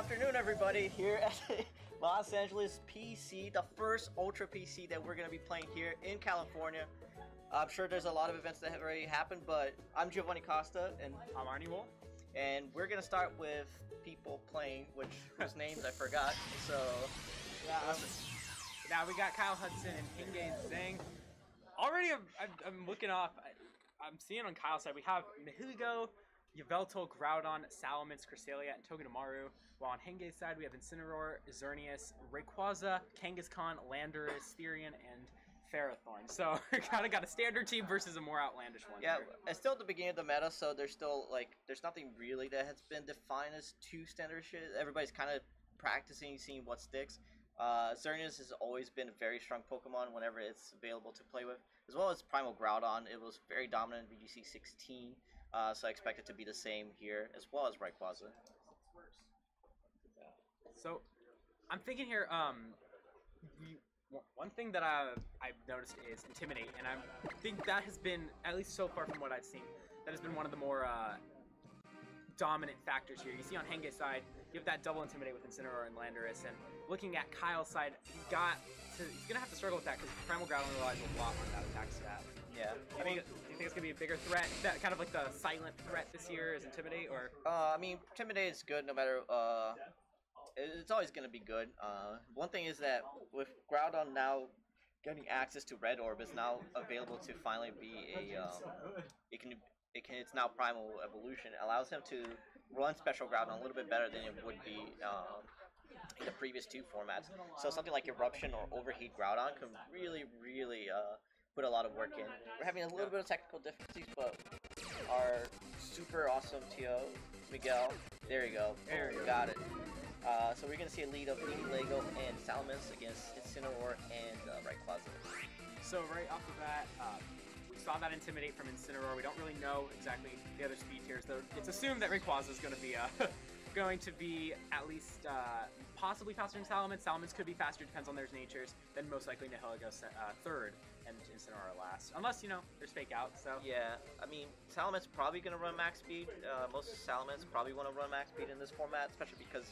afternoon, everybody, here at Los Angeles PC, the first Ultra PC that we're going to be playing here in California. I'm sure there's a lot of events that have already happened, but I'm Giovanni Costa, and I'm Arnie Wool. And we're going to start with people playing, whose names I forgot, so... Now we got Kyle Hudson and Hengyue Zhang. Already, I'm looking off. I'm seeing on Kyle's side, we have Nihilego, Yveltal, Groudon, Salamence, Cresselia, and Togedemaru. While on Hengyue's side, we have Incineroar, Xerneas, Rayquaza, Kangaskhan, Landorus, Therian, and Ferrothorn. So we kind of got a standard team versus a more outlandish one. Yeah, here. it's still at the beginning of the meta, so there's still, there's nothing really that has been defined as too standard shit. Everybody's kind of practicing, seeing what sticks. Xerneas has always been a very strong Pokemon whenever it's available to play with, as well as Primal Groudon. It was very dominant in VGC 16, so I expect it to be the same here, as well as Rayquaza. So, I'm thinking here, one thing that I've noticed is Intimidate, and I think that has been, at least so far from what I've seen, that has been one of the more dominant factors here. You see on Hengyue's side, you have that double Intimidate with Incineroar and Landorus, and looking at Kyle's side, he's going to have to struggle with that because Primal Groudon relies a lot on that attack stat. Yeah. Do you think it's going to be a bigger threat? That kind of like the silent threat this year is Intimidate, or? I mean, Intimidate is good no matter, it's always going to be good. One thing is that with Groudon now getting access to Red Orb, is now available to finally be it's now Primal Evolution. It allows him to run Special Groudon a little bit better than it would be in the previous two formats. So something like Eruption or Overheat Groudon can really, really put a lot of work in. We're having a little bit of technical difficulties, but our super awesome TO, Miguel, there you go. There you go. Got it. So we're going to see a lead of Nihilego and Salamence against Incineroar and Rayquaza. So right off the bat, we saw that Intimidate from Incineroar. We don't really know exactly the other speed tiers, though. It's assumed that Rayquaza is going to be at least possibly faster than Salamence. Salamence could be faster, depends on their natures. Then most likely Nihilego's third and Incineroar last, unless there's fake out. So yeah, I mean Salamence probably going to run max speed. Most Salamence probably want to run max speed in this format, especially because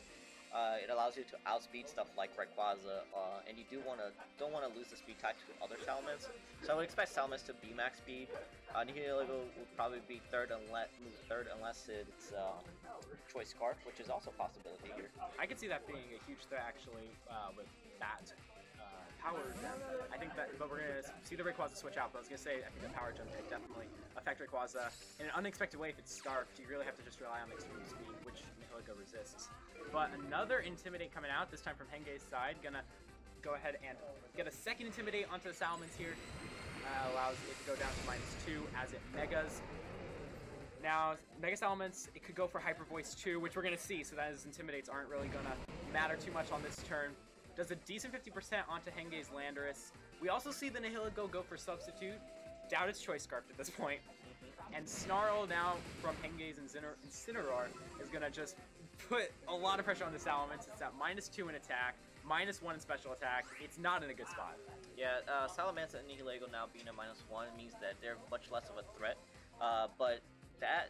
it allows you to outspeed stuff like Rayquaza, and you don't want to lose the speed tied to other Salamence. So I would expect Salamence to be max speed. Nihilego will probably be third unless it's Choice Scarf, which is also a possibility here. I could see that being a huge threat actually with that power gem. I think that, but we're gonna see the Rayquaza switch out. But I was gonna say I think the power gem could definitely affect Rayquaza in an unexpected way. If it's Scarfed, you really have to just rely on the extreme speed, which Nihilego resists. But another Intimidate coming out, this time from Hengyue's side. Gonna go ahead and get a second Intimidate onto the Salamence here. Allows it to go down to -2 as it Megas. Now, Mega Salamence, it could go for Hyper Voice too, which we're gonna see. So that his Intimidates aren't really gonna matter too much on this turn. Does a decent 50% onto Hengyue's Landorus. We also see the Nihilego go for Substitute. Doubt it's Choice Scarfed at this point. And Snarl now from Hengyue's Incineroar is going to just put a lot of pressure on the Salamence. It's at -2 in attack, -1 in special attack. It's not in a good spot. Yeah, Salamence and Nihilego now being a -1 means that they're much less of a threat. But that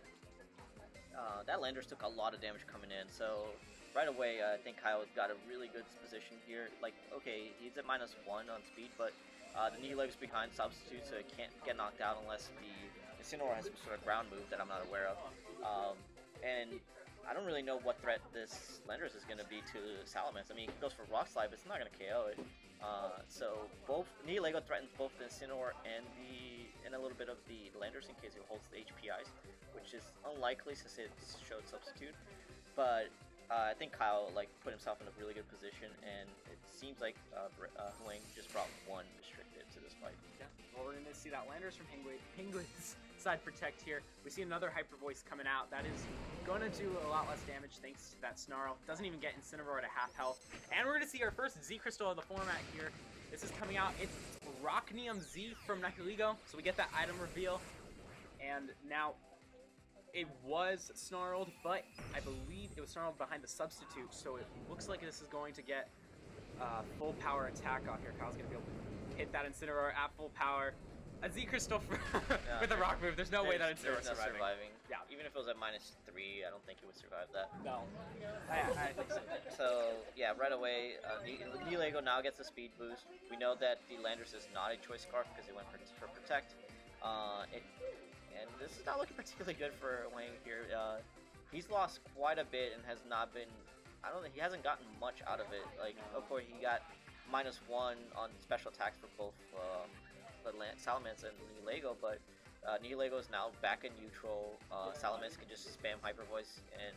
Landorus took a lot of damage coming in, so right away, I think Kyle got a really good position here. Like, okay, he's at -1 on speed, but the Nihilego's behind Substitute, so it can't get knocked out unless the Incineroar has some sort of ground move that I'm not aware of. And I don't really know what threat this Landorus is going to be to Salamence. I mean, it goes for Rock Slide, but it's not going to KO it. So both Nihilego threatens both the Incineroar and a little bit of the Landorus in case it holds the HPIs, which is unlikely since it showed Substitute. But I think Kyle put himself in a really good position, and it seems like Huang just brought one restricted to this fight. Yeah, well, we're going to see that Landorus from Hengyue's side protect here. We see another Hyper Voice coming out. That is going to do a lot less damage thanks to that Snarl. Doesn't even get Incineroar to half health. And we're going to see our first Z Crystal of the format here. This is coming out. It's Rocknium Z from Nihilego, so we get that item reveal. And now it was snarled, but I believe it was snarled behind the Substitute, so it looks like this is going to get full power attack off here. Kyle's going to be able to hit that Incineroar at full power. A Z Crystal with a rock move. There's no way that it's there's no surviving. Yeah. Even if it was at -3, I don't think he would survive that. No. I think so. So yeah, right away, Nihilego now gets a speed boost. We know that the Landorus is not a choice scarf because he went for protect. And this is not looking particularly good for Wang here. He's lost quite a bit and has not been. I don't think he hasn't gotten much out of it. Like, of course, he got -1 on special attacks for both the Salamence and Nihilego, but Nihilego is now back in neutral. Salamence can just spam Hyper Voice, and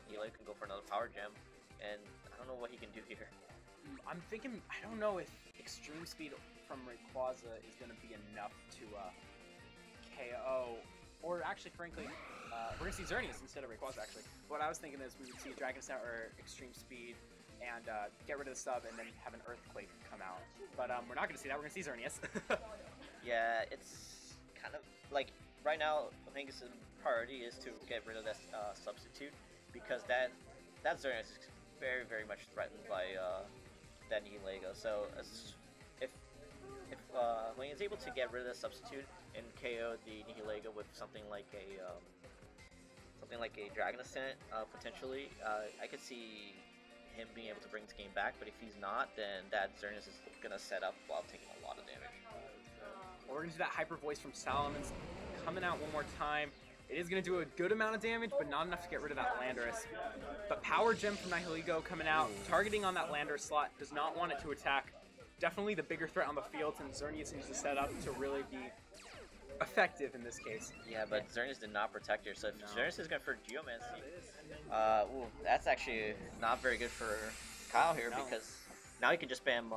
Nihilego can go for another Power Gem. And I don't know what he can do here. I'm thinking, I don't know if Extreme Speed from Rayquaza is going to be enough to KO. Or actually, frankly, we're going to see Xerneas instead of Rayquaza, actually. What I was thinking is we would see Dragon Snout or Extreme Speed and get rid of the sub and then have an Earthquake come out. But we're not going to see that. We're going to see Xerneas. Yeah, it's kind of like right now, Hengyue's priority is to get rid of that substitute because that Xerneas is very, very much threatened by that Nihilego. So if when he's able to get rid of the substitute and KO the Nihilego with something like a Dragon Ascent, potentially, I could see him being able to bring this game back. But if he's not, then that Xerneas is gonna set up while taking a lot of damage. Well, we're gonna do that Hyper Voice from Salamence coming out one more time. It is going to do a good amount of damage, but not enough to get rid of that Landorus. But Power Gem from Nihilego coming out, targeting on that Landorus slot, does not want it to attack. Definitely the bigger threat on the field, and Xerneas needs to set up to really be effective in this case. Yeah, but Xerneas did not protect her, so if Xerneas is going for Geomancy, that's actually not very good for Kyle here, because now he can just spam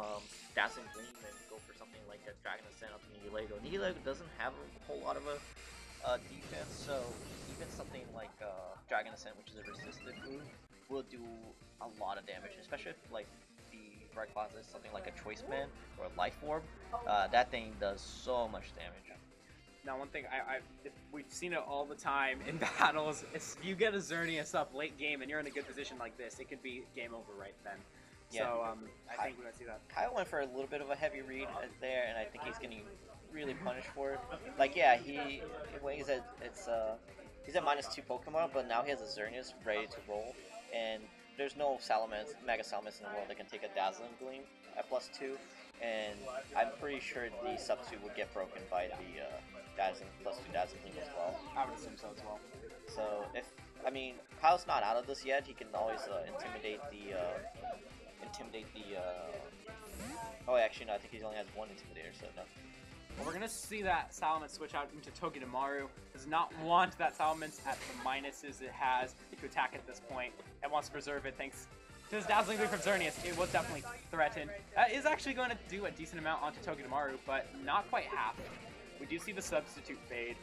Dazzling Gleam and go for something like a Dragon Ascent up to Nihilego. Nihilego doesn't have a whole lot of a defense, so even something like Dragon Ascent, which is a resisted move, will do a lot of damage, especially if like the Rayquaza is something like a Choice Man or a Life Orb. That thing does so much damage. Now, one thing we've seen it all the time in battles. If you get a Xerneas up late game and you're in a good position like this, it could be game over right then. Yeah. So I think we're gonna see that. Kyle went for a little bit of a heavy read there, and I think he's getting really punished for it. Like, yeah, he's at -2 Pokemon, but now he has a Xerneas ready to roll, and there's no Mega Salamence in the world that can take a Dazzling Gleam at +2, and I'm pretty sure the substitute would get broken by the Dazzling +2 Dazzling Gleam as well. I would assume so as well. So Kyle's not out of this yet. He can always intimidate the. Oh, actually, no. I think he only has one Intimidator, so no. Well, we're going to see that Salamence switch out into Togedemaru. Does not want that Salamence at the minuses it has to attack at this point, and wants to preserve it thanks to his Dazzling Gleam from Xerneas. It was definitely threatened. That is actually going to do a decent amount onto Togedemaru, but not quite half. We do see the substitute fade.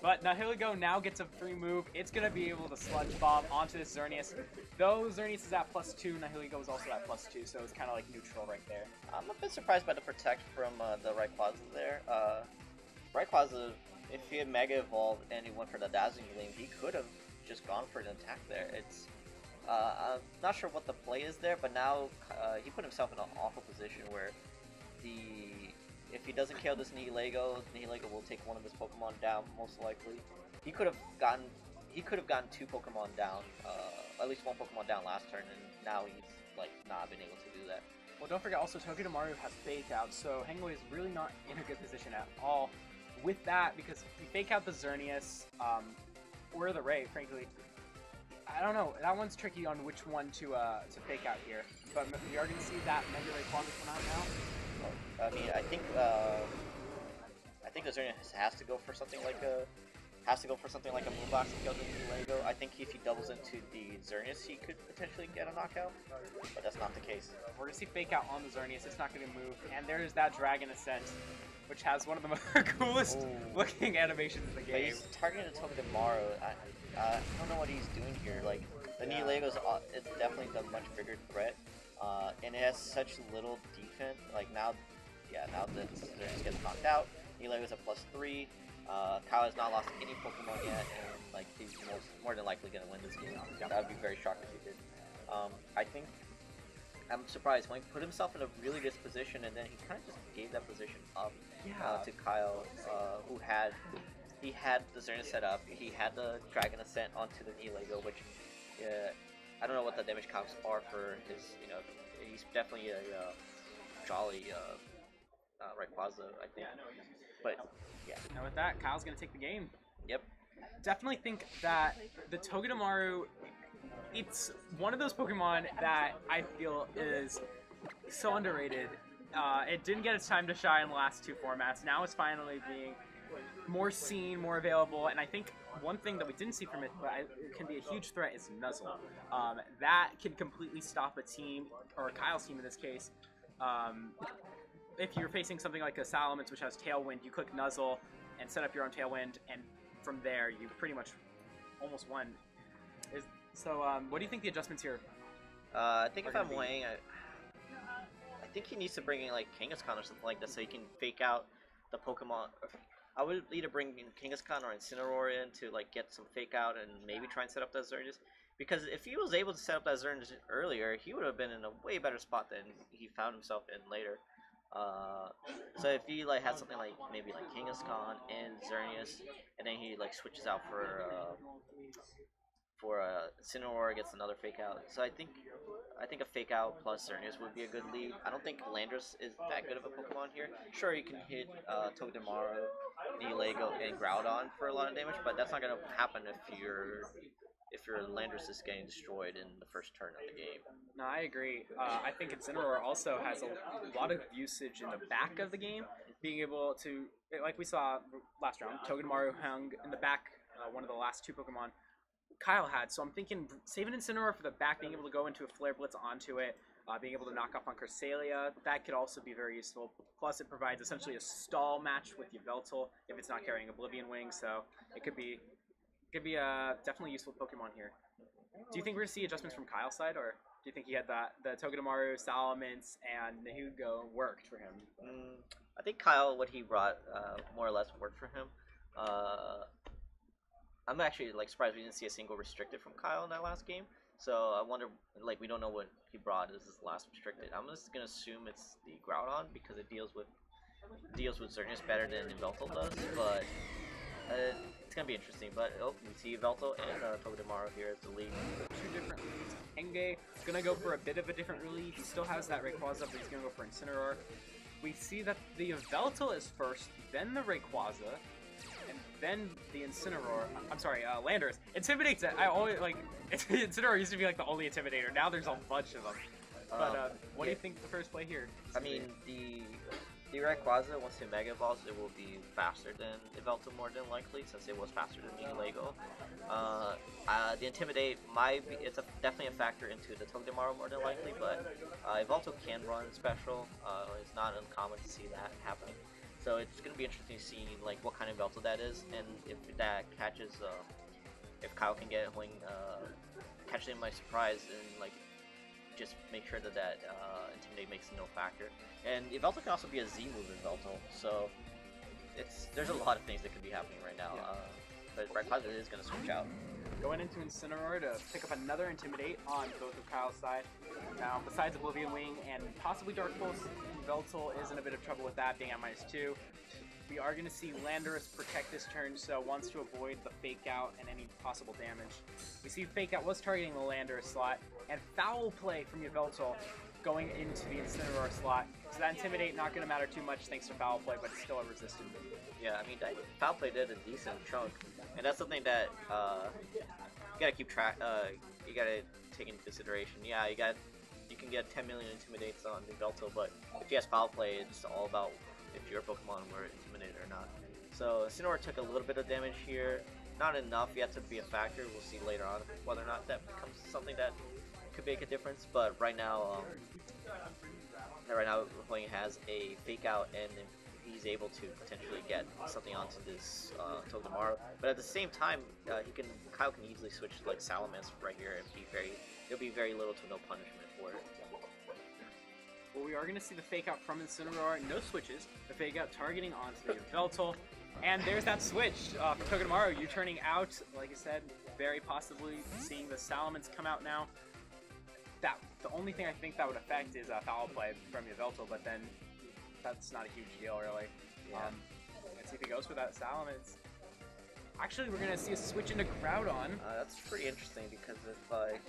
But Nihilego now gets a free move. It's going to be able to Sludge Bomb onto this Xerneas. Though Xerneas is at +2, Nihilego is also at +2, so it's kind of like neutral right there. I'm a bit surprised by the Protect from the Rayquaza there. Rayquaza, if he had Mega Evolved and he went for the Dazzling Gleam, he could have just gone for an attack there. I'm not sure what the play is there, but now he put himself in an awful position where if he doesn't KO this Nihilego will take one of his Pokemon down, most likely. He could have gotten 2 Pokemon down, at least 1 Pokemon down last turn, and now he's like not been able to do that. Well, don't forget also Togedemaru has Fake Out, so Hengyue is really not in a good position at all with that, because if you Fake Out the Xerneas, or the Ray, frankly, I don't know. That one's tricky on which one to Fake Out here, but we are going to see that Mega Rayquaza come out now. I mean, I think the Xerneas has to go for something like a Moonbox to kill the Nihilego. I think if he doubles into the Xerneas, he could potentially get a knockout, but that's not the case. We're gonna see Fake Out on the Xerneas. It's not gonna move, and there's that Dragon Ascent, which has one of the coolest looking animations in the game. But he's targeting the Togedemaru. I don't know what he's doing here. Like, the Nihilego's it's definitely the much bigger threat. And it has such little defense. Like now that Xerneas gets knocked out, Nihilego's at +3. Kyle has not lost any Pokemon yet, and like he's more than likely gonna win this game. I would be very shocked if he did. I think I'm surprised. He put himself in a really good position, and then he kind of just gave that position up to Kyle, who had the Zerna set up. He had the Dragon Ascent onto the knee Lego, which I don't know what the damage counts are for his. He's definitely a jolly Rayquaza, I think. But yeah. And with that, Kyle's gonna take the game. Yep. Definitely think that the Togedemaru, it's one of those Pokemon that I feel is so underrated. It didn't get its time to shine in the last 2 formats. Now it's finally being more seen, more available, and I think one thing that we didn't see from it, but it can be a huge threat, is Nuzzle. That can completely stop a team, or Kyle's team in this case. If you're facing something like a Salamence, which has Tailwind, you click Nuzzle and set up your own Tailwind, and from there you pretty much almost won. What do you think the adjustments here? I think if I'm weighing, I think he needs to bring in like Kangaskhan or something like that, so he can fake out the Pokemon. I would either bring in Kangaskhan or Incineroar in to like get some fake out and maybe try and set up that Xerneas. Because if he was able to set up that Xerneas earlier, he would have been in a way better spot than he found himself in later. So if he like had something like maybe like Kangaskhan and Xerneas, and then he like switches out for Incineroar, gets another fake out. So I think a fake out plus Xerneas would be a good lead. I don't think Landorus is that good of a Pokemon here. Sure, you can hit Togedemaru, Nihilego, and Groudon for a lot of damage, but that's not gonna happen if your Landorus is getting destroyed in the first turn of the game. No, I agree. I think Incineroar also has a lot of usage in the back of the game, being able to, like we saw last round, Togedemaru hung in the back, one of the last 2 Pokemon Kyle had. So I'm thinking saving Incineroar for the back, being able to go into a Flare Blitz onto it, being able to knock off on Cresselia, that could also be very useful. Plus it provides essentially a stall match with Yveltal if it's not carrying Oblivion Wing, so it could be a definitely useful Pokemon here. Do you think we're going to see adjustments from Kyle's side, or do you think he had the Togedemaru, Salamence, and Nahugo worked for him? I think Kyle, what he brought, more or less worked for him. I'm actually like surprised we didn't see a single restricted from Kyle in that last game. So I wonder, like, we don't know what he brought as his last restricted. I'm just gonna assume it's the Groudon because it deals with Xerneas better than Yveltal does, but it's gonna be interesting. But we see Yveltal and Togedemaru here as the lead. 2 different leads. Hengyue is gonna go for a bit of a different lead. He still has that Rayquaza, but he's gonna go for Incineroar. We see that the Yveltal is first, then the Rayquaza, and then the Incineroar. I'm sorry, Landorus. Intimidate's it. I always like Incineroar used to be like the only Intimidator. Now there's a bunch of them. But what do you think the first play here? I mean, the Rayquaza, once it Mega Evolves, it will be faster than Yveltal more than likely, since it was faster than Nihilego. The Intimidate it's definitely a factor into the Togedemaru more than likely, but Yveltal can run special. It's not uncommon to see that happening. So it's going to be interesting to see like what kind of Yveltal that is, and if that catches, if Kyle can get Wing, catch him by surprise, and like just make sure that Intimidate makes no factor. And Yveltal can also be a Z move in Yveltal, so there's a lot of things that could be happening right now. But Rayquaza is going to switch out. Going into Incineroar to pick up another Intimidate on both of Kyle's side. Now, besides Oblivion Wing and possibly Dark Pulse, Yveltal is in a bit of trouble with that, being at -2. We are going to see Landorus protect this turn, so wants to avoid the Fake Out and any possible damage. We see Fake Out was targeting the Landorus slot, and Foul Play from Yveltal going into the Incineroar slot. So that Intimidate not going to matter too much thanks to Foul Play, but it's still a resistant. Yeah, I mean, Foul Play did a decent chunk, and that's something that you gotta keep track. You gotta take into consideration. Yeah, you can get 10 million Intimidates on Yveltal, but if he has Foul Play, it's all about if your Pokemon were intimidated or not. So Incineroar took a little bit of damage here, not enough yet to be a factor. We'll see later on whether or not that becomes something that could make a difference. But right now, Hoying has a Fake Out, and he's able to potentially get something onto this Togedemaru. But at the same time, Kyle can easily switch to like Salamence right here, and there'll be very little to no punishment for it. Well, we are going to see the Fake Out from Incineroar. No switches. The Fake Out targeting onto the Yveltal. And there's that switch for Togedemaru. You turning out, like I said, very possibly seeing the Salamence come out now. That The only thing I think that would affect is foul play from Yveltal, but then that's not a huge deal, really. Yeah. Let's see if he goes for that Salamence. Actually, we're gonna see a switch into Groudon. That's pretty interesting because if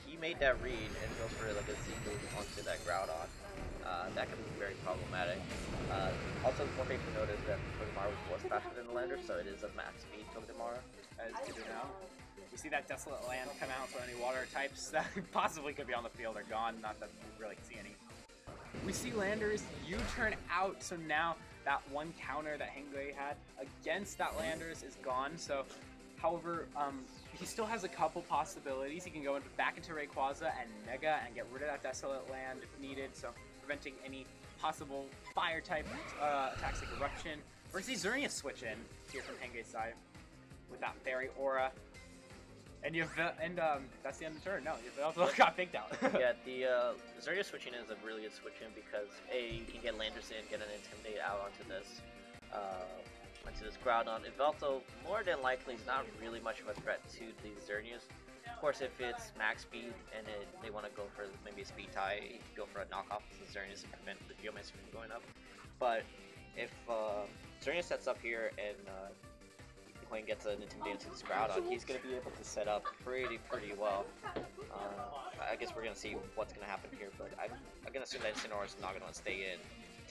he made that read and goes for like a Z move onto that Groudon, that could be very problematic. Also, one thing to note is that Togedemaru was faster than the Lander, so it is a max speed Togedemaru. That is good to know. We see that Desolate Land come out, so any water types that possibly could be on the field are gone. Not that we really see any. We see Landers U-turn out, so now that one counter that Hengyue had against that Landers is gone. So, however, he still has a couple possibilities. He can go back into Rayquaza and Mega and get rid of that Desolate Land if needed, so preventing any possible fire type attacks like Eruption. We're going to see Xerneas switch in here from Hengyue's side with that Fairy Aura. And that's the end of the turn. No, Yveltal got faked out. Yeah, the Xerneas switching is a really good switch in because A, you can get Landers in, get an Intimidate out onto this Groudon. Yveltal, more than likely, is not really much of a threat to the Xerneas. Of course, if it's max speed and they want to go for maybe a speed tie, you can go for a knockoff of the Xerneas and prevent the Geomancer from going up. But if Xerneas sets up here and Quinn gets an Intimidate into this Groudon, he's going to be able to set up pretty well. I guess we're going to see what's going to happen here, but I'm going to assume that Incineroar is not going to want to stay in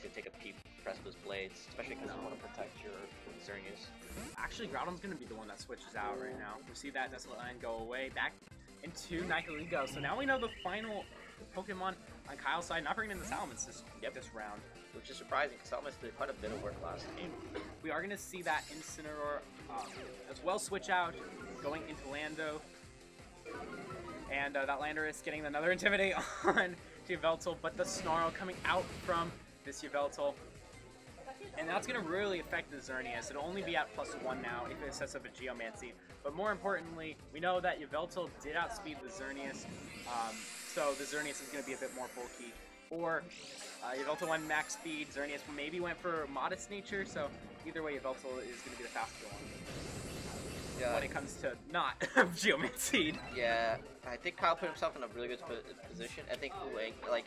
to take a peep press with his blades, especially because you want to protect your Xerneas. Actually, Groudon's going to be the one that switches out right now. We see that Desolate Land go away, back into Nihilego. So now we know the final Pokemon on Kyle's side, not bringing in the Salamence this round. Which is surprising, because Salamence did quite a bit of work last game. We are going to see that Incineroar as well switch out, going into Lando. And that Lander is getting another Intimidate on to Yveltal, but the Snarl coming out from this Yveltal. And that's going to really affect the Xerneas. It'll only be at +1 now if it sets up a Geomancy. But more importantly, we know that Yveltal did outspeed the Xerneas, so the Xerneas is going to be a bit more bulky. Or Yveltal went max speed, Xerneas maybe went for modest nature, so either way Yveltal is going to be the faster one. Yeah. When it comes to not Geomancy. Yeah, I think Kyle put himself in a really good position. I think Wang, like,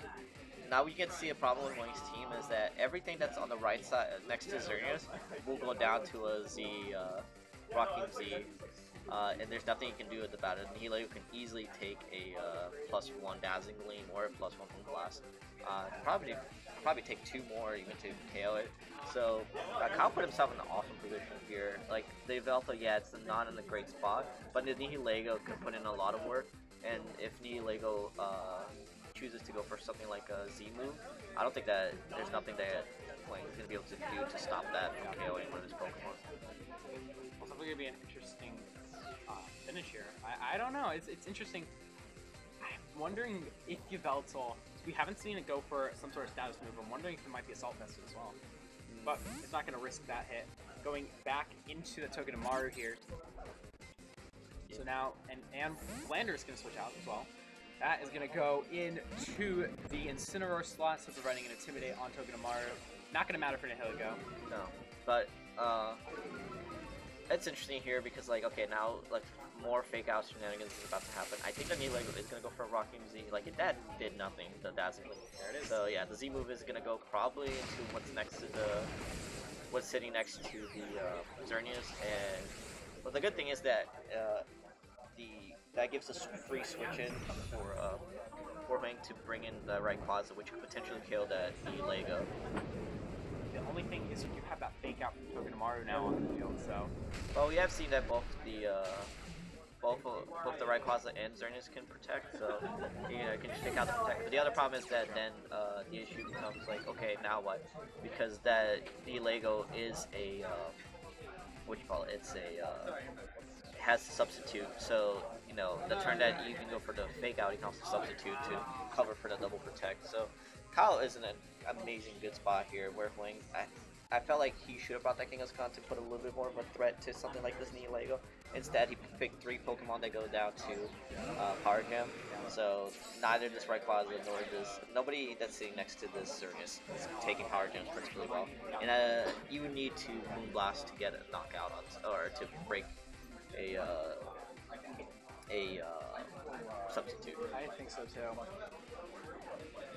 now we can see a problem with Wang's team is that everything that's on the right side next to Xerneas will go down to a Z, Rocking Z. And there's nothing you can do about it. Nihilego can easily take a +1 Dazzling Gleam or a +1 Moonblast. Probably take 2 more even to KO it. So Kyle put himself in an awesome position here. Like the Yveltal, yeah, it's not in a great spot, but the Nihilego can put in a lot of work. And if Nihilego chooses to go for something like a Z move, I don't think that there's nothing that Wang's gonna be able to do to stop that from KOing one of his Pokemon. It's definitely gonna be an interesting finish here. I don't know. It's interesting. I'm wondering if Yveltal, we haven't seen it go for some sort of status move. I'm wondering if it might be Assault Vested as well. But it's not going to risk that hit. Going back into the Togedemaru here. So now, and Lander is going to switch out as well. That is going to go into the Incineroar slot, so providing an Intimidate on Togedemaru. Not going to matter for Nihilego. No, but it's interesting here because, like, okay, now, like, more fake out shenanigans is about to happen. I think the Nihilego is going to go for Rocking Z. Like, that did nothing, the Dazzling. There it is. So, yeah, the Z move is going to go probably into what's next to what's sitting next to the Xerneas. And, but the good thing is that that gives us free switch in for Hank to bring in the Rayquaza, which could potentially kill that Nihilego. The only thing is you have that fake out from Togedemaru now on the field, so... Well, we have seen that both the Rayquaza and Xerneas can protect, so you know, can just take out the protect. But the other problem is that then the issue becomes like, okay, now what? Because that Nihilego is a what do you call it? It's a has substitute, so you know the turn that you can go for the fake out, you can also substitute to cover for the double protect. So Kyle is in an amazing good spot here where Wang, I felt like he should have brought that Kangaskhan to put a little bit more of a threat to something like this Nihilego. Instead, he picked 3 Pokemon that go down to Power Gem. So neither this Rayquaza nor nobody that's sitting next to this Xerneas is taking Power Gems particularly well. And you would need to Moonblast to get a knockout on, or to break a substitute. I think so too.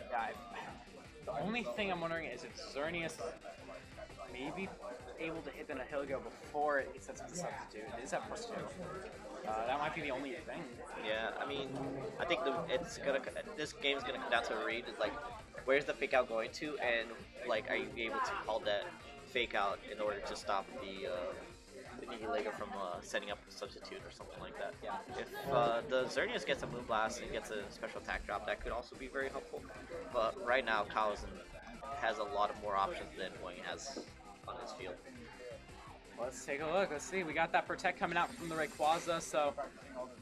Yeah, the only thing I'm wondering is if Xerneas maybe able to hit the Nihilego before it sets up the substitute. It is at +2. That might be the only thing. Yeah, I mean, I think this game's gonna come down to a read. Is like, where's the fake out going to, and like, are you able to call that fake out in order to stop the Nihilego from setting up a substitute or something like that? Yeah. If the Xerneas gets a Moonblast and gets a special attack drop, that could also be very helpful. But right now, Kaozen has a lot of more options than Wayne has on his field. Let's take a look. Let's see. We got that Protect coming out from the Rayquaza, so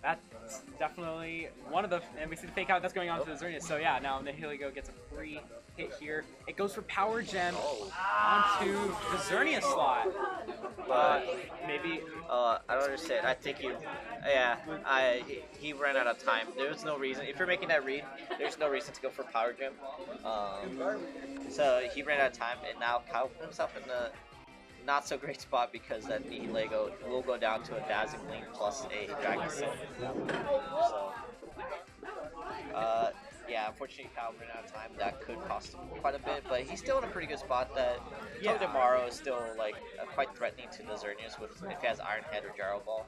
that's definitely one of the... And we see the fake out that's going on to the Xerneas. So yeah, now Nihilego gets a free hit here. It goes for Power Gem onto the Xerneas slot. Maybe... I don't understand. I think he ran out of time. There was no reason. If you're making that read, there's no reason to go for Power Gem. So he ran out of time, and now Kyle put himself in the not so great spot because that Nihilego will go down to a Dazzling Gleam plus a Dragon Set. So, yeah, unfortunately Kyle ran out of time. That could cost him quite a bit, but he's still in a pretty good spot. That Togedemaru is still like quite threatening to the Xerneas with if he has Iron Head or Gyro Ball.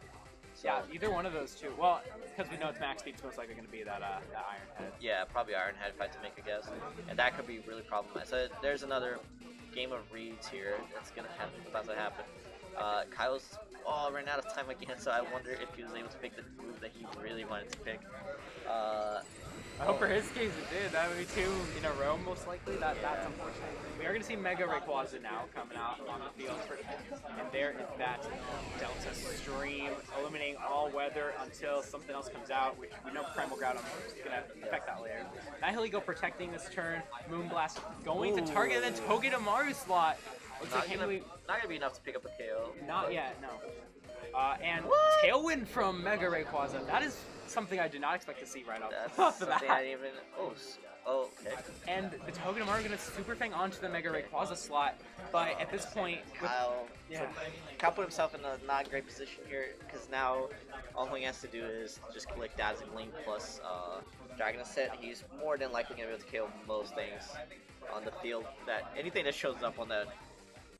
So, yeah, either one of those two. Well, because we know it's max speed, it's most likely going to be that Iron Head. Yeah, probably Iron Head if I had to make a guess, and that could be really problematic. So there's another game of reads here that's about to happen. Kyle's ran out of time again, so I wonder if he was able to pick the move that he really wanted to pick. I hope for his case it did. That would be 2 in a row, most likely. That's unfortunate. We are going to see Mega Rayquaza now coming out on the field, and there is that Delta Stream, eliminating all weather until something else comes out, which we know Primal Groudon is going to affect that later. Nihilego protecting this turn, Moonblast going to target the Togedemaru slot. Looks like not gonna be enough to pick up a KO. Not yet, no. And Tailwind from Mega Rayquaza. That is something I did not expect to see right off the bat. I didn't even. Oh, okay. And the Togedemaru going to Super Fang onto the Mega Rayquaza slot, but at this point, Kyle put himself in a not great position here because now all he has to do is just collect Dazzling Gleam plus Dragon Set. He's more than likely going to be able to kill most things on the field. Anything that shows up on the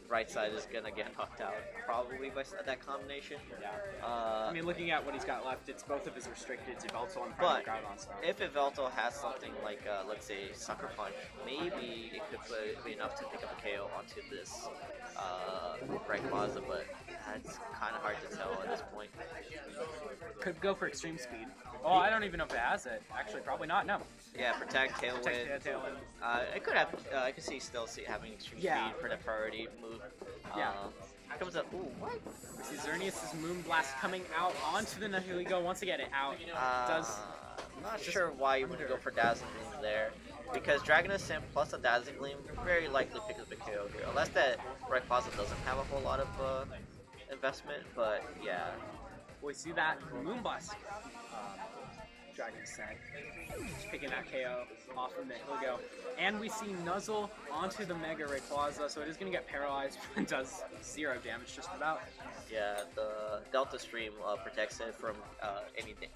right side is gonna get knocked out, probably by that combination. Yeah. I mean, looking at what he's got left, it's both of his restricted, Yveltal and Primal Groudon. If Yveltal has something like, let's say, Sucker Punch, maybe it could be enough to pick up a KO onto this Rayquaza, but that's kind of hard to tell at this point. Could go for Extreme Speed. Oh, I don't even know if it has it. Actually, probably not. No. Yeah, Protect, Tailwind. It could have. I could see having Extreme Speed for the priority move. Yeah. Comes up. Ooh, what? We see Xerneas' Moonblast coming out onto the Nihilego. Once again, it out. I'm not sure why you wouldn't go for Dazzling Gleam there. Because Dragon Ascent plus a Dazzling Gleam very likely picks up a KO here. Unless that Rayquaza doesn't have a whole lot of investment, but yeah. We see that Moonblast. Dragon Ascent. Just picking that KO off of Nihilego. And we see Nuzzle onto the Mega Rayquaza, so it is going to get paralyzed and does 0 damage just about. Yeah, the Delta Stream protects it from anything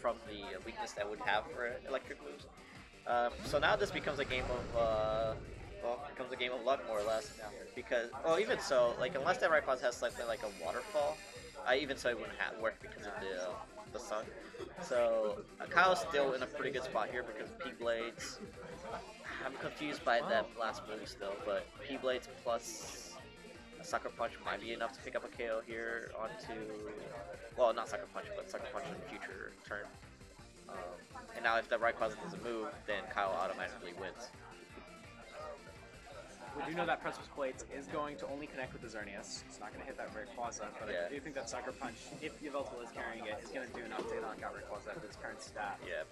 from the weakness that would have for electric moves. So now this becomes a game of luck more or less. Yeah. Because even so, like unless that Rayquaza has something like a waterfall, even so it wouldn't work because of the sun. So Kyle's still in a pretty good spot here because P-Blades. I'm confused by that last move still, but P-Blades plus Sucker Punch might be enough to pick up a KO here onto, well, not Sucker Punch, but Sucker Punch in the future turn. And now if the Rayquaza doesn't move, then Kyle automatically wins. We do know that Precipice Blades is going to only connect with the Xerneas. It's not going to hit that Rayquaza, but I do think that Sucker Punch, if Yveltal is carrying it, is going to do enough to knock out Rayquaza at this current stat. Yeah.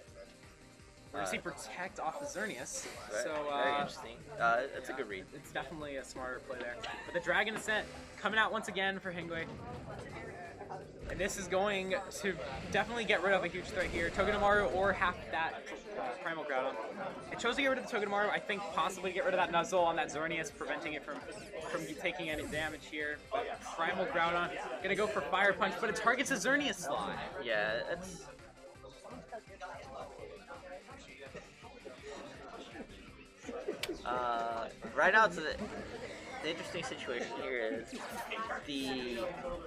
We're going to see Protect off the Xerneas. Right. So, very interesting. It's a good read. It's definitely a smarter play there. But the Dragon Ascent coming out once again for Hengyue. And this is going to definitely get rid of a huge threat here. Togedemaru or half that Primal Groudon. It chose to get rid of the Togedemaru, I think possibly get rid of that Nuzzle on that Xerneas, preventing it from taking any damage here. Primal Groudon gonna go for Fire Punch, but it targets a Xerneas slot. Yeah, it's... Right now, the interesting situation here is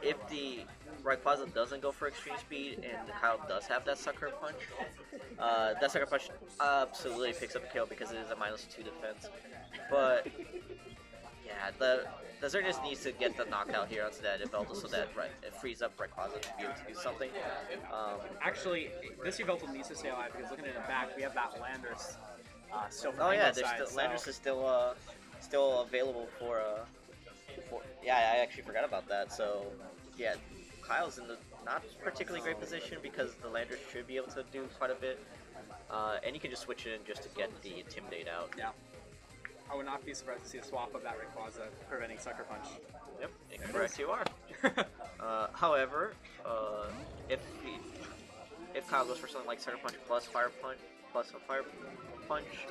if the Rayquaza doesn't go for extreme speed and Kyle does have that sucker punch, that sucker punch absolutely picks up a kill because it is a -2 defense. But yeah, the Xerneas needs to get the knockout here onto that Yveltal so that it frees up Rayquaza to be able to do something. Actually, this Yveltal needs to stay alive because looking in the back, we have that Landorus still from Landorus is still available for yeah, I actually forgot about that. So yeah, Kyle's in the not particularly great position because the Landorus should be able to do quite a bit, and you can just switch it in just to get the Intimidate out. Yeah. I would not be surprised to see a swap of that Rayquaza preventing Sucker Punch. Yep, incorrect you are. However, if Kyle goes for something like Sucker Punch plus Fire Punch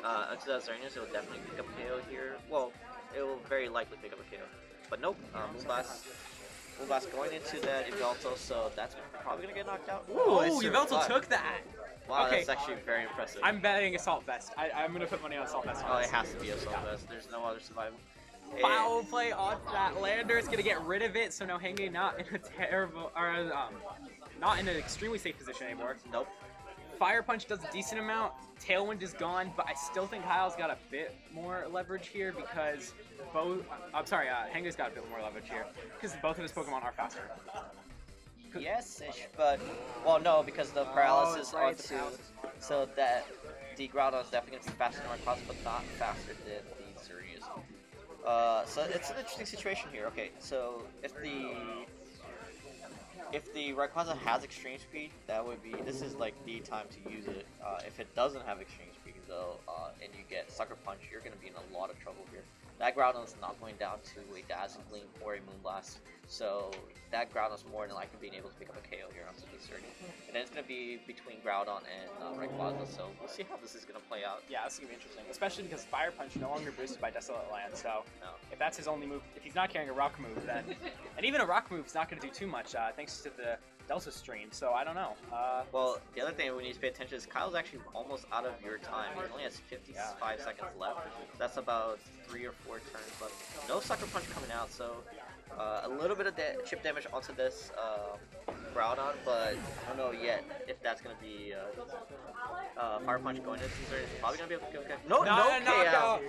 onto that Xerneas, it will definitely pick up a KO here. Well, it will very likely pick up a KO. But nope, Moonblast going into that Yveltal, so that's probably going to get knocked out. Ooh, Yveltal took that! Wow, okay. That's actually very impressive. I'm betting Assault Vest. I'm going to put money on Assault Vest. Oh, it has to be Assault Vest. There's no other survival. Foul play on that Lander. It's going to get rid of it, so now Hengyue not in a terrible, or not in an extremely safe position anymore. Nope. Fire Punch does a decent amount. Tailwind is gone, but I still think Kyle's got a bit more leverage here because Hengyue's got a bit more leverage here because both of his Pokemon are faster. Yes-ish, but well, no, because the paralysis onto, so that the Groudon is definitely gonna be faster than Rayquaza, but not faster than the Xerneas. So it's an interesting situation here. Okay, so if the Rayquaza has extreme speed, this is like the time to use it. If it doesn't have extreme speed though, and you get Sucker Punch, you're gonna be in a lot of trouble here. That Groudon is not going down to a Dazzling Gleam or a Moonblast, so that Groudon is more than likely being able to pick up a KO here onto the Xerneas. And then it's going to be between Groudon and Rayquaza, so we'll see how this is going to play out. Yeah, this is going to be interesting, especially because Fire Punch no longer boosted by Desolate Land, so if that's his only move, if he's not carrying a Rock move, then, and even a Rock move is not going to do too much thanks to the Delta Stream, so I don't know. Well, the other thing we need to pay attention is Kyle's actually almost out of your time. He only has 55 seconds left. That's about 3 or 4 turns left. No Sucker Punch coming out, so a little bit of chip damage onto this Groudon, but I don't know yet if that's going to be Fire Punch going into Caesar. It's probably going to be able to go. No KO.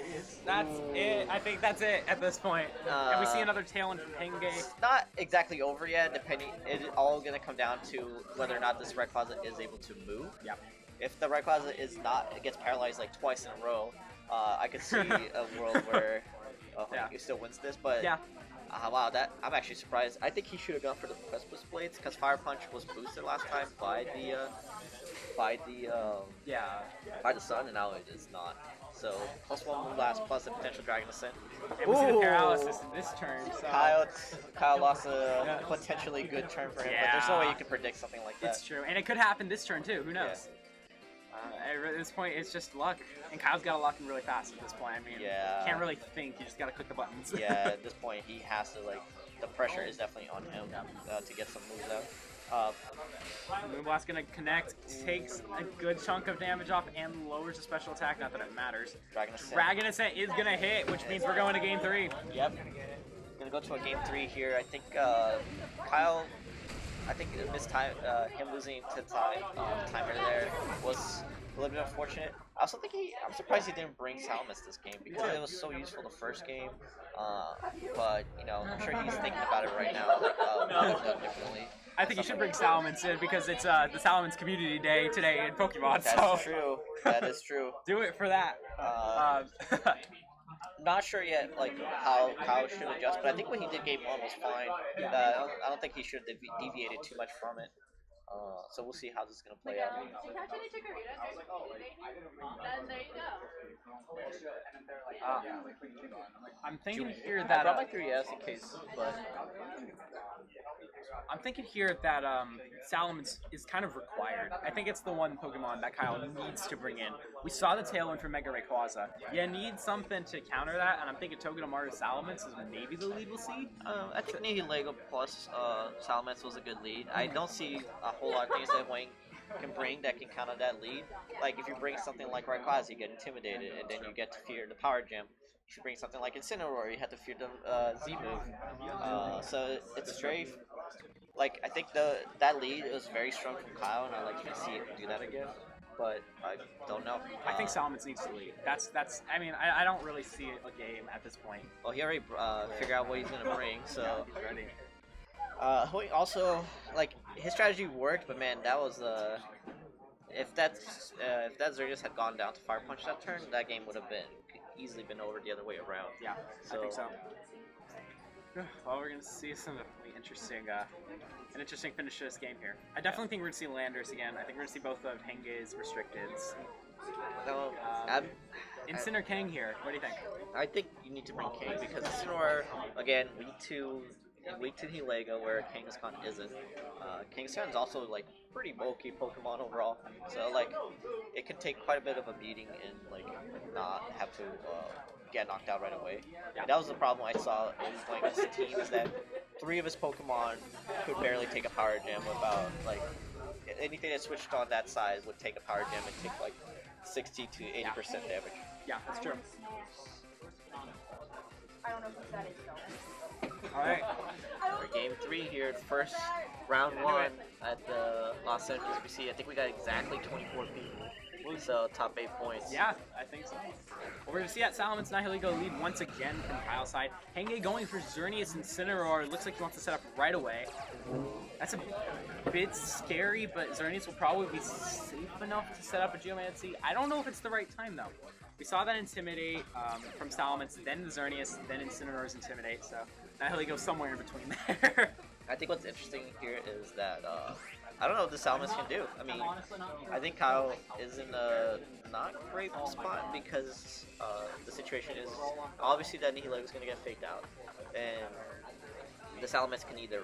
That's it. I think that's it at this point. Can we see another Tailwind from Hengyue? It's not exactly over yet, it's all going to come down to whether or not this Rayquaza is able to move. Yep. If the Rayquaza it gets paralyzed like twice in a row, I could see a world where he still wins this, but yeah. Wow, I'm actually surprised. I think he should have gone for the Precipice Blades because Fire Punch was boosted last time by the Sun, and now it is not. So +1 Moonblast plus a potential Dragon Ascent. And we see the paralysis in this turn. So. Kyle lost a potentially good turn for him, but there's no way you can predict something like that. It's true, and it could happen this turn too. Who knows? Yeah. At this point, it's just luck, and Kyle's got to lock in really fast at this point. I mean, can't really think. You just got to click the buttons. Yeah, at this point, he has to the pressure is definitely on him to get some moves out. Moonblast gonna connect, takes a good chunk of damage off, and lowers the special attack. Not that it matters. Dragon Ascent is gonna hit, which means we're going to Game 3. Yep. Gonna go to a Game 3 here. I think Kyle. I think this time, him losing to timer there was a little bit unfortunate. I also think I'm surprised he didn't bring Salamis this game because it was so useful the first game. But I'm sure he's thinking about it right now, differently. I think you should bring Salamence in because it's the Salamence Community Day today in Pokemon. That's true. That is true. Do it for that. Not sure yet, how Kyle should adjust, but I think what he did Game 1 was fine. I don't think he should have deviated too much from it. So we'll see how this is going to play out. I'm thinking here that... I brought my 3S in case, but... I'm thinking here that Salamence is kind of required. I think it's the one Pokemon that Kyle needs to bring in. We saw the Tailwind for Mega Rayquaza. You need something to counter that, and I'm thinking Togedemaru Salamence is maybe the lead we'll see. I think Nihilego plus Salamence was a good lead. I don't see a whole lot of things that can bring that can counter that lead. Like if you bring something like Rayquaza, you get intimidated, and then you get to fear the power gem. If you bring something like Incineroar, you have to fear the Z move. So it's very like I think that lead was very strong from Kyle, and I'd like to see him do that again. But I don't know. I think Salamence needs to lead. That's. I mean, I don't really see a game at this point. Well, he already figured out what he's gonna bring, so. He's ready. Also, like his strategy worked, but man, that was if that Xerneas had gone down to Fire Punch that turn, that game would have easily been over the other way around. Yeah, so, I think so. Well, we're gonna see some definitely interesting, an interesting finish to this game here. I definitely think we're gonna see Landers again. I think we're gonna see both of Hengyue's restricteds. No, Incin or Kang here? What do you think? I think you need to bring Kang because Incineroar again weak to Heliego where Kangaskhan isn't. Kangaskhan is also like pretty bulky Pokemon overall, so like it can take quite a bit of a beating and like not have to get knocked out right away. And that was the problem I saw in playing this team is that 3 of his Pokemon could barely take a Power Gem without like anything that switched on that side would take a Power Gem and take like 60 to 80% damage. Yeah, that's true. I don't know who that is though. Alright. For game 3 here, first round 1 at the Los Angeles BC. I think we got exactly 24 people. So top 8 points. Yeah, I think so. Well, we're gonna see that Salamence Nihilego lead once again from Kyle's side. Hengyue going for Xerneas and Incineroar. Looks like he wants to set up right away. That's a bit scary, but Xerneas will probably be safe enough to set up a Geomancy. I don't know if it's the right time though. We saw that Intimidate from Salamence, then the Xerneas, then Incineroar's Intimidate, so Nihilego's somewhere in between there. I think what's interesting here is that I don't know what the Salamence can do. I mean, I think Kyle is in a not great spot because the situation is obviously that Nihilego is going to get faked out, and the Salamence can either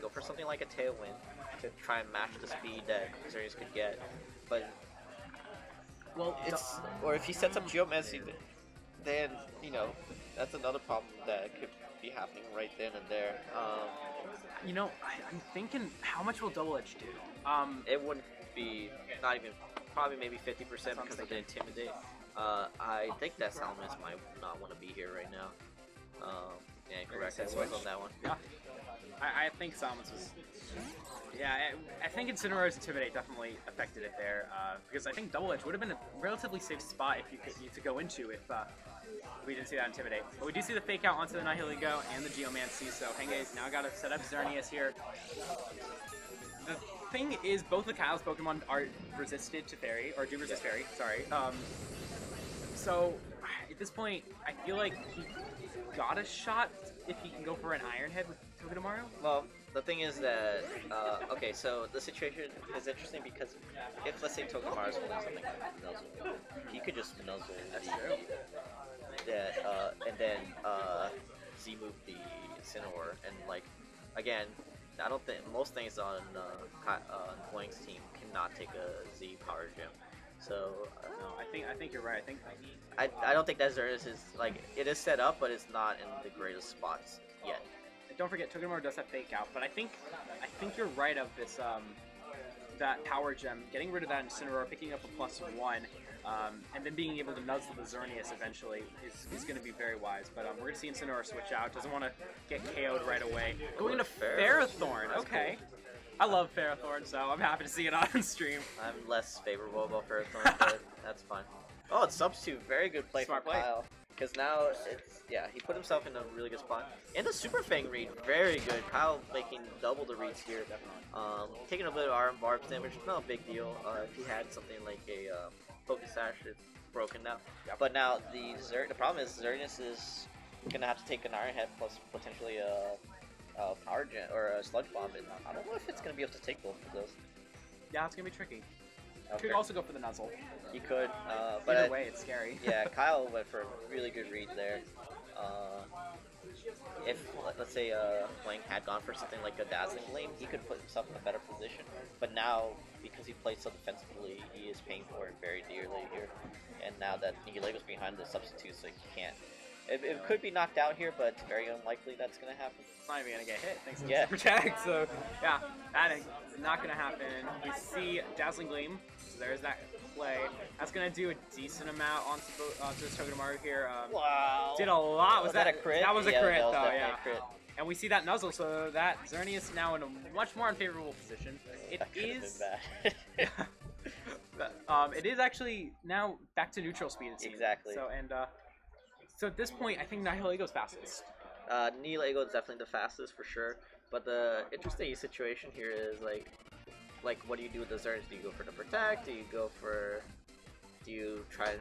go for something like a Tailwind to try and match the speed that Xerneas could get, but or if he sets up Geomancy, then you know that's another problem that could be happening right then and there. You know, I'm thinking, how much will Double Edge do? It wouldn't be, not even, probably maybe 50% because of the Intimidate. I think that Salamence might not want to be here right now. Yeah, correct. I was on that one. Yeah. I think Salamence was... Yeah, I think Incineroar's Intimidate definitely affected it there, because I think Double Edge would have been a relatively safe spot if you could to go into if we didn't see that Intimidate. But we do see the fake out onto the Nihilego and the Geomancy, so Hengyue's now got to set up Xerneas here. The thing is, both of Kyle's Pokemon are resisted to Fairy, or do resist Fairy, sorry. So, at this point, I feel like he got a shot if he can go for an Iron Head with Togedemaru. Well, the thing is that, okay, so the situation is interesting because if, let's say, Togedemaru is holding something like Nuzzle, he could just Nuzzle and then Z-move the Incineroar, and like, again, I don't think, most things on Blank's team cannot take a Z Power Gem. So no, I think you're right. I don't think that Xerneas is like, it is set up, but it's not in the greatest spots yet. Don't forget, Togedemaru does have fake out, but I think you're right of this that Power Gem, getting rid of that Incineroar, picking up a +1, and then being able to nuzzle the Xerneas eventually is going to be very wise. But we're going to see Incineroar switch out. Doesn't want to get KO'd right away. Going into Ferrothorn. Okay. Cool. I love Ferrothorn, so I'm happy to see it on stream. I'm less favorable about Ferrothorn, but that's fine. Oh, it's Substitute. Very good play from Kyle. Because now it's, yeah, he put himself in a really good spot. And the Super Fang read, very good. Kyle making double the reads here. Taking a bit of Iron Barbs damage, not a big deal. If he had something like a Pokesash, it's broken now. Yep. But now the problem is Xerneas is going to have to take an Iron Head plus potentially a Power Gen or a Sludge Bomb. And I don't know if it's going to be able to take both of those. Yeah, it's going to be tricky. Okay. Could also go for the Nuzzle. He could, but either way, it's scary. Yeah, Kyle went for a really good read there. If, let's say, Blank had gone for something like a Dazzling Gleam, he could put himself in a better position. But now, because he played so defensively, he is paying for it very dearly here. And now that Nihilego's behind the substitute, so he can't It could be knocked out here, but it's very unlikely that's gonna happen. It's not even gonna get hit thanks to Yeah. the protect. So yeah, that is not gonna happen. We see Dazzling Gleam. So there's that play. That's gonna do a decent amount onto this Togedemaru here. Wow. Did a lot. Was that a crit? That was a Yeah, crit, that was though. definitely Yeah. a crit. And we see that Nuzzle, so that Xerneas now in a much more unfavorable position. It That could've is. been bad. It is actually now back to neutral speed. It seems. Exactly. So so at this point, I think Nihil goes fastest. Nihilego is definitely the fastest for sure. But the interesting situation here is like what do you do with the Xerneas? Do you go for the protect? Do you try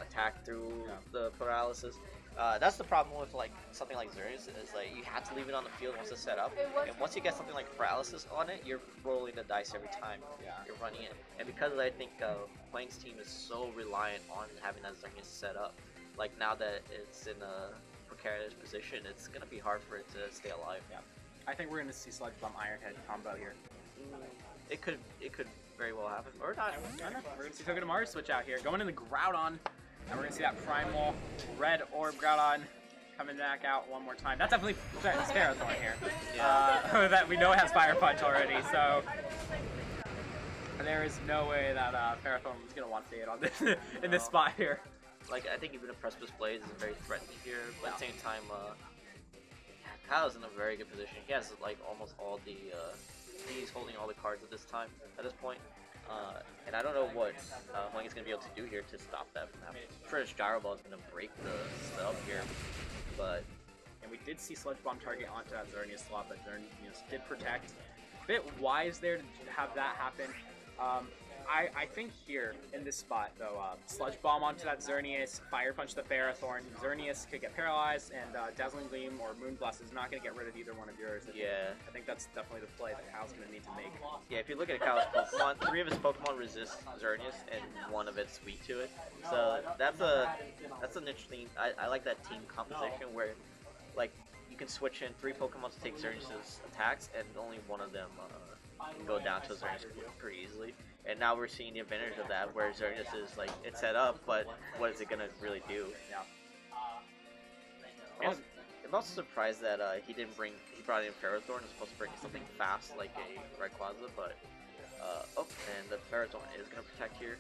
attack through the paralysis? That's the problem with like something like Xerneas is like you have to leave it on the field once it's set up, and once you get something like paralysis on it, you're rolling the dice every time you're running it. And because I think Huang's team is so reliant on having that Xerneas set up, like now that it's in a precarious position, it's gonna be hard for it to stay alive. Yeah, I think we're gonna see Sludge Bomb Ironhead combo here. It could very well happen, or not. I don't know. We're gonna see Togedemaru switch out here, going in the Groudon. And we're going to see that Primal Red Orb Groudon coming back out one more time. That's definitely Ferrothorn here. Yeah. That we know it has Fire Punch already, so there is no way that Ferrothorn was going to want to stay on this in this spot here. Like, I think even a Precipice Blades is very threatening here, but at the same time, Kyle's in a very good position. He has, like, almost all the, he's holding all the cards at this point. And I don't know what Huang is going to be able to do here to stop that from happening. I'm sure his Gyro Ball is going to break the stub here, but... And we did see Sludge Bomb target onto that Xerneas slot, but Xerneas did protect. A bit wise there to have that happen. I think here, in this spot, though, Sludge Bomb onto that Xerneas, Fire Punch the Ferrothorn, Xerneas could get paralyzed, and Dazzling Gleam or Moonblast is not going to get rid of either one of yours. I think that's definitely the play that Kyle's going to need to make. Yeah, if you look at Kyle's Pokemon, 3 of his Pokemon resist Xerneas, and 1 of it's weak to it. So that's an interesting... I like that team composition where, like, you can switch in 3 Pokemon to take Xerneas' attacks, and only one of them can go down to Xerneas pretty easily. And now we're seeing the advantage of that, where Xerneas is like, it's set up, but what is it gonna really do? Yeah. I'm also surprised that he brought in Ferrothorn as opposed to bringing something fast like a Rayquaza, but and the Ferrothorn is gonna protect here.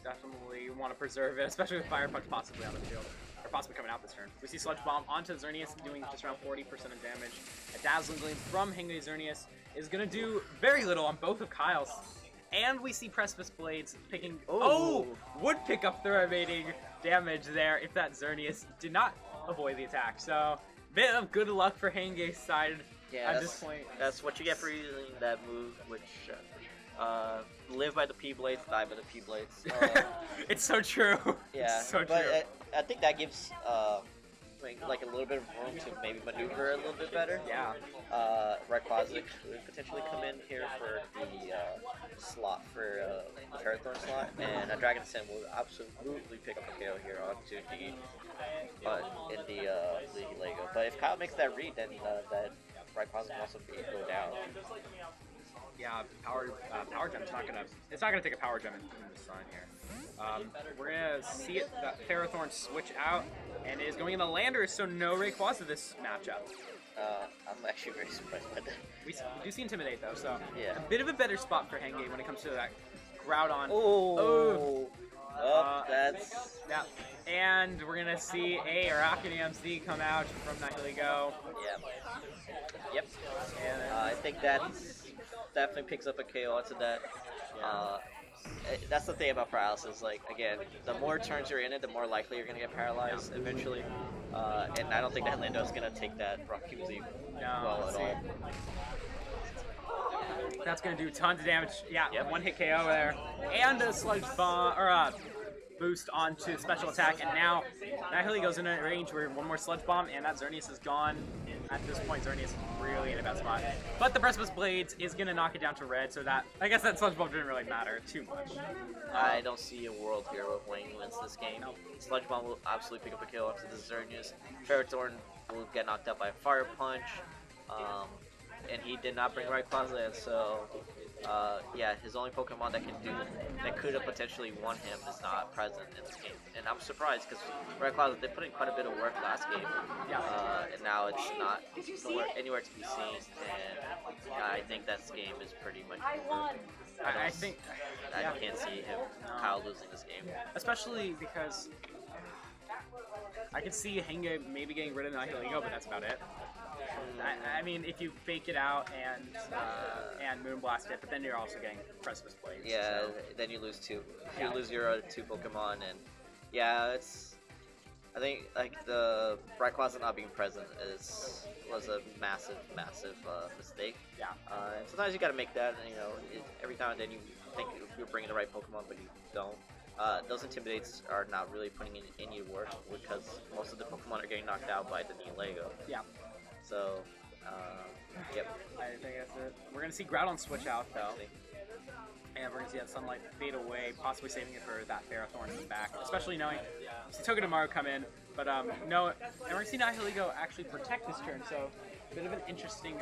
Definitely want to preserve it, especially with Fire Punch possibly on the field. Or possibly coming out this turn. We see Sludge Bomb onto Xerneas doing just around 40% of damage. A Dazzling Gleam from Hengyue Xerneas is gonna do very little on both of Kyle's. And we see Precipice Blades picking... would pick up the remaining damage there if that Xerneas did not avoid the attack. So, bit of good luck for Hengyue's side at this point. That's what you get for using that move, which... live by the P-Blades, die by the P-Blades. It's so true. Yeah, it's so true. But I think that gives... like a little bit of room to maybe maneuver a little bit better. Yeah. Rayquaza could potentially come in here for the slot for the Ferrothorn slot, and a Dragon Send will absolutely pick up a KO here onto the Lego. But if Kyle makes that read, then that Rayquaza can also go down. Yeah, power gem's not gonna take a power gem in this sign here. We're gonna see it, that Ferrothorn switch out, and it is going into Landers, so no Rayquaza this matchup. I'm actually very surprised by that. We do see Intimidate though, so yeah, a bit of a better spot for Hengyue when it comes to that Groudon. Oh, that's... Yeah, and we're gonna see a Arachnium Z come out from Nihilego. Yep. And I think that definitely picks up a KO onto that. Yeah. That's the thing about paralysis. Like, again, the more turns you're in it, the more likely you're gonna get paralyzed eventually. And I don't think that Lando's gonna take that Rocky Z well at all. That's gonna do tons of damage. Yeah, yep. 1 hit KO there, and a Sludge Bomb or a boost onto special attack. And now Nihilego goes in a range where 1 more Sludge Bomb, and that Xerneas is gone. At this point, Xerneas is really in a bad spot. But the Precipice Blades is going to knock it down to red, so that, I guess that Sludge Bomb didn't really matter too much. I don't see a world here where Wayne wins this game. No. Sludge Bomb will absolutely pick up a kill after the Xerneas. Ferrothorn will get knocked out by a Fire Punch. And he did not bring Rayquaza in, so yeah, his only Pokemon that could have potentially won him is not present in this game, and I'm surprised because Rayquaza, they put in quite a bit of work last game, and now it's not anywhere to be seen, and I think that game is pretty much over. I think I can't see him Kyle losing this game, especially because I could see Hengyue maybe getting rid of Nihilego, but that's about it. I mean, if you fake it out and Moonblast it, but then you're also getting Precipice Blades. Yeah, so. then you lose two. You lose your other two Pokemon, and yeah, I think like the Rayquaza not being present was a massive mistake. Yeah. And sometimes you got to make that. And, every now and then you think you're bringing the right Pokemon, but you don't. Those Intimidates are not really putting in any work because most of the Pokemon are getting knocked out by the Nihilego. Yeah. So, yep. I think that's it. We're gonna see Groudon switch out though, and we're gonna see that Sunlight fade away, possibly saving it for that Ferrothorn in the back. Especially knowing see Togedemaru come in, but no, and we're gonna see Nihilego actually protect this turn. So, a bit of an interesting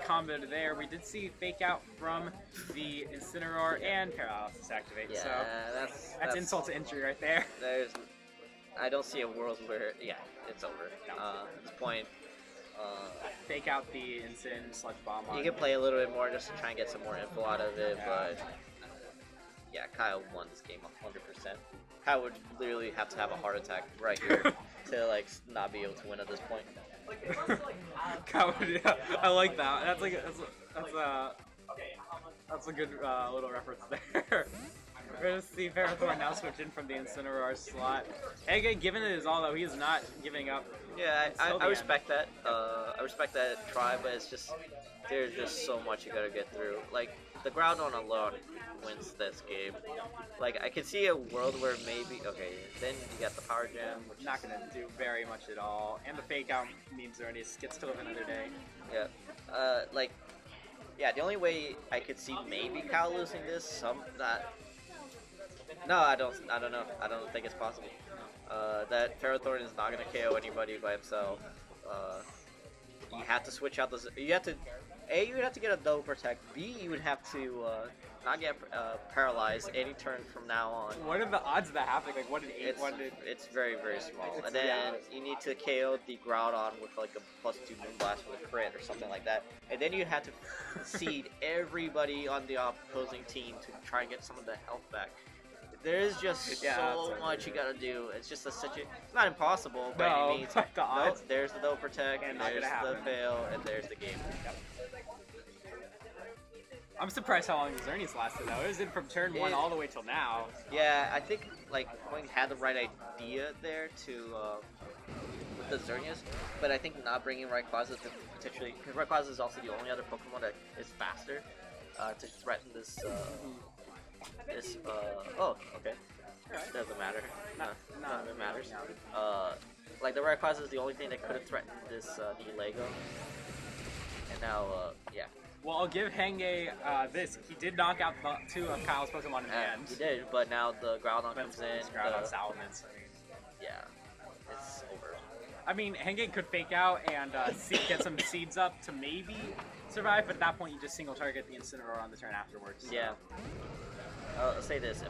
combo there. We did see Fake Out from the Incineroar and Paralysis activate. Yeah, so that's insult to injury right there. I don't see a world where it's over. At this point. Fake out the Incin Sludge Bomb. You can play a little bit more just to try and get some more info out of it, but yeah, Kyle won this game 100%. Kyle would literally have to have a heart attack right here to not be able to win at this point. Kyle would, yeah, I like that. That's a good little reference there. We're going to see Ferrothorn now switch in from the Incineroar slot. Hengyue giving it his all, though. He is not giving up. Yeah, I respect that. I respect that try, but it's just, there's just so much you gotta get through. Like, the Groudon alone wins this game. Like, I could see a world where maybe, okay, then you got the Power Gem, which not going to do very much at all. And the Fake Out means Xerneas gets to live another day. Yeah. The only way I could see maybe Kyle losing this, no, I don't know. I don't think it's possible. That Ferrothorn is not going to KO anybody by himself. You have to switch out those. You have to. A, you would have to get a double protect. B, you would have to not get paralyzed any turn from now on. What are the odds of that happening? Like, what did 8? It's very, very small. And then you need to KO the Groudon with like a +2 Moonblast with a crit or something like that. And then you have to seed everybody on the opposing team to try and get some of the health back. There's just so much you gotta do. It's just it's not impossible by any means. There's the double protect, and there's the fail, and there's the game. Yep. I'm surprised how long Xerneas lasted though. It was in from turn 1 all the way till now. Yeah, I think Quang had the right idea there with the Xerneas, but I think not bringing Rayquaza to potentially, because Rayquaza is also the only other Pokemon that is faster to threaten this. Oh, okay. Doesn't matter. None of it matters. Like the Rayquaza is the only thing that could have threatened this Nihilego. And now, yeah. Well, I'll give Hengyue this. He did knock out 2 of Kyle's Pokemon in the end. He did, but now the Groudon comes in. Groudon Salamence. Yeah, it's over. I mean, Hengyue could fake out and get some seeds up to maybe survive, but at that point you just single target the Incineroar on the turn afterwards. So. Yeah. I'll say this,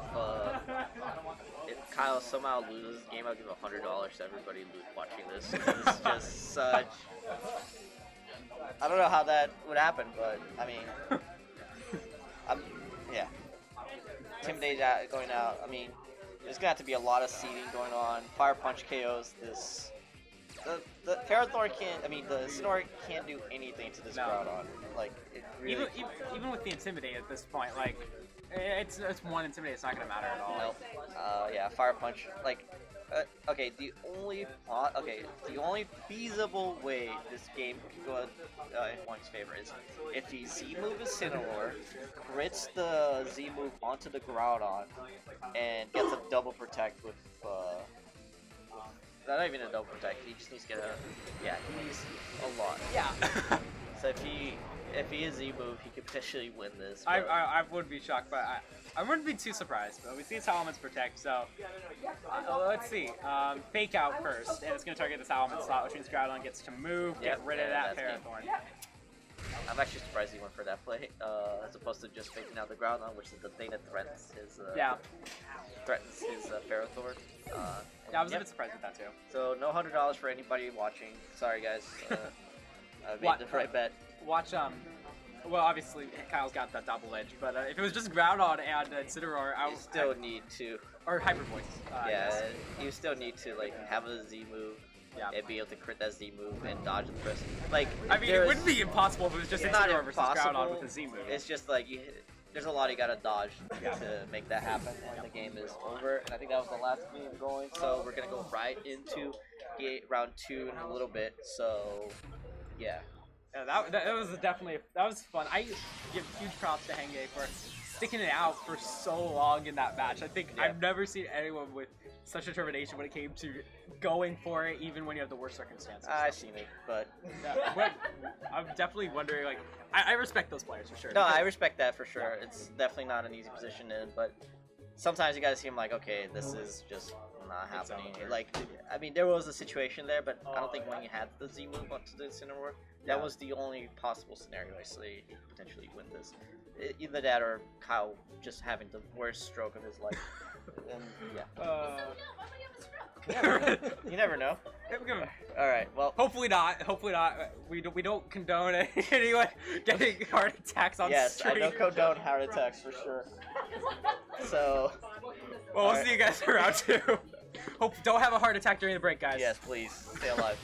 if Kyle somehow loses this game, I'll give $100 to everybody watching this. It's just such... I don't know how that would happen, but, I mean... yeah. Intimidate going out, I mean, there's gonna have to be a lot of seeding going on. Fire Punch KOs this... The Ferrothorn can't, the Incineroar can't do anything to this Groudon. Like, it really... Even with the Intimidate at this point, like... It's one Intimidate, it's not gonna matter at all. Nope. Yeah, Fire Punch. Like, okay, the only feasible way this game could go in Quang's favor is if the Z move is Incineroar, crits the Z move onto the Groudon, and gets a double protect with not even a double protect. He just needs to get he needs a lot. Yeah. So if he is Z move, he could potentially win this. I would be shocked, but I wouldn't be too surprised. But we see Salamence protect, so let's see. Fake out first, and it's going to target the Salamence slot, which means Groudon gets to move, get rid of that Ferrothorn. I'm actually surprised he went for that play, as opposed to just faking out the ground on, which is the thing that threatens his Ferrothor. Yeah, I was a bit surprised with that too. So no $100 for anybody watching. Sorry guys, I made the right bet. Watch well, obviously Kyle's got that double edge, but if it was just Groudon and Incineroar, you still need to, or Hyper Voice. Yeah, you still need to like have a Z move. Yeah. And be able to crit that Z move and dodge the press. Like, I mean, it wouldn't be impossible if it was just Incineroar versus Groudon with a Z move. It's just like there's a lot you gotta dodge to make that happen when the game is over. And I think that was the last game going, so we're gonna go right into round 2 in a little bit. So, yeah. Yeah, that was definitely fun. I give huge props to Hengyue for sticking it out for so long in that match. I think I've never seen anyone with such determination when it came to going for it, even when you have the worst circumstances. I've seen it, but I'm definitely wondering. Like, I respect those players for sure. No, I respect that for sure. It's definitely not an easy position in, but sometimes you gotta see them like, okay, this is just not happening. Like, I mean, there was a situation there, but I don't think when you had the Z move onto the Incineroar, that was the only possible scenario I see you could potentially win this. Either that or Kyle just having the worst stroke of his life. And, you never know. All right. Well, hopefully not. Hopefully not. We don't condone anyone getting heart attacks on stream. I don't condone heart attacks for sure. So, well, we'll see you guys around too. Don't have a heart attack during the break, guys. Yes, please stay alive.